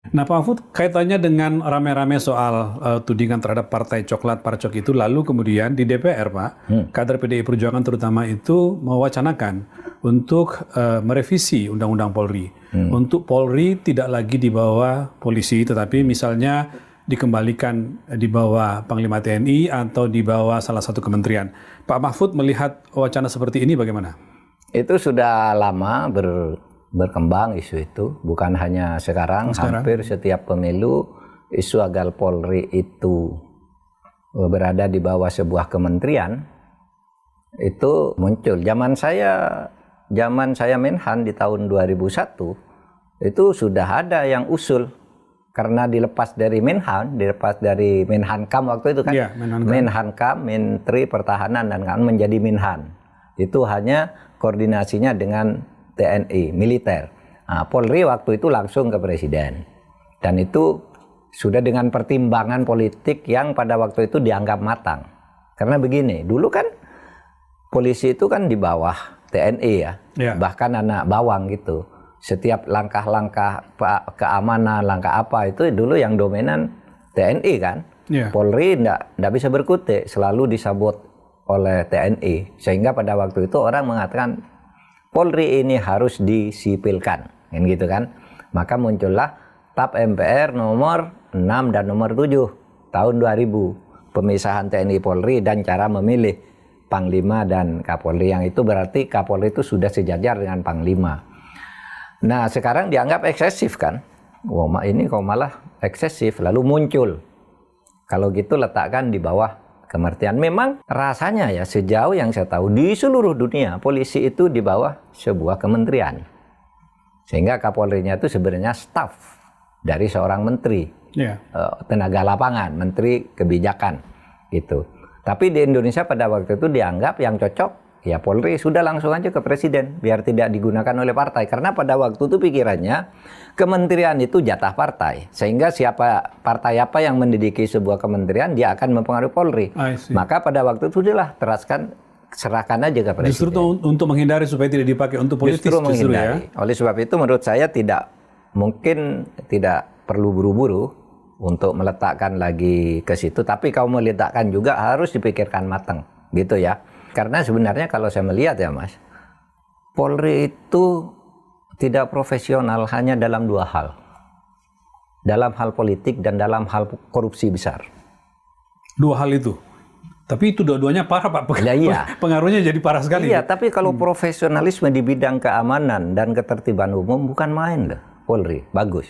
Nah, Pak Mahfud, kaitannya dengan rame-rame soal tudingan terhadap Partai Coklat Parcok itu, lalu kemudian di DPR, Pak, kader PDI Perjuangan terutama itu mewacanakan untuk merevisi Undang-Undang Polri. Untuk Polri tidak lagi di bawah polisi, tetapi misalnya dikembalikan di bawah Panglima TNI atau di bawah salah satu kementerian. Pak Mahfud melihat wacana seperti ini bagaimana? Itu sudah lama berkembang isu itu, bukan hanya sekarang, hampir setiap pemilu isu agar Polri itu berada di bawah sebuah kementerian itu muncul. Zaman saya Menhan di tahun 2001 itu sudah ada yang usul, karena dilepas dari Menhan, dilepas dari Menhankam waktu itu kan, ya, Menhankam, Menteri Pertahanan dan kan menjadi Menhan. Itu hanya koordinasinya dengan TNI, militer. Nah, Polri waktu itu langsung ke Presiden. Dan itu sudah dengan pertimbangan politik yang pada waktu itu dianggap matang. Karena begini, dulu kan polisi itu kan di bawah TNI ya. Bahkan anak bawang gitu. Setiap langkah-langkah keamanan, langkah apa itu dulu yang dominan TNI kan. Polri enggak bisa berkutik, selalu disabot oleh TNI. Sehingga pada waktu itu orang mengatakan Polri ini harus disipilkan, gitu kan. Maka muncullah TAP MPR nomor 6 dan nomor 7 tahun 2000, pemisahan TNI Polri dan cara memilih Panglima dan Kapolri, yang itu berarti Kapolri itu sudah sejajar dengan Panglima. Nah, sekarang dianggap eksesif kan. Wah, ini kok malah eksesif, lalu muncul. Kalau gitu letakkan di bawah kementerian. Memang rasanya ya, sejauh yang saya tahu di seluruh dunia polisi itu di bawah sebuah kementerian, sehingga Kapolrinya itu sebenarnya staf dari seorang menteri, tenaga lapangan, menteri kebijakan gitu. Tapi di Indonesia pada waktu itu dianggap yang cocok ya Polri sudah langsung aja ke Presiden biar tidak digunakan oleh partai, karena pada waktu itu pikirannya kementerian itu jatah partai, sehingga siapa partai apa yang menduduki sebuah kementerian dia akan mempengaruhi Polri. Maka pada waktu itu sudahlah serahkan aja ke Presiden. Justru untuk menghindari supaya tidak dipakai untuk politis. Justru menghindari. Ya? Oleh sebab itu menurut saya tidak perlu buru-buru untuk meletakkan lagi ke situ, tapi kalau meletakkan juga harus dipikirkan matang gitu ya. Karena sebenarnya kalau saya melihat ya Mas, Polri itu tidak profesional hanya dalam dua hal. Dalam hal politik dan dalam hal korupsi besar. Dua hal itu? Tapi itu dua-duanya parah Pak. Iya. Pengaruhnya jadi parah sekali. Iya, tapi kalau profesionalisme di bidang keamanan dan ketertiban umum bukan main loh Polri, bagus.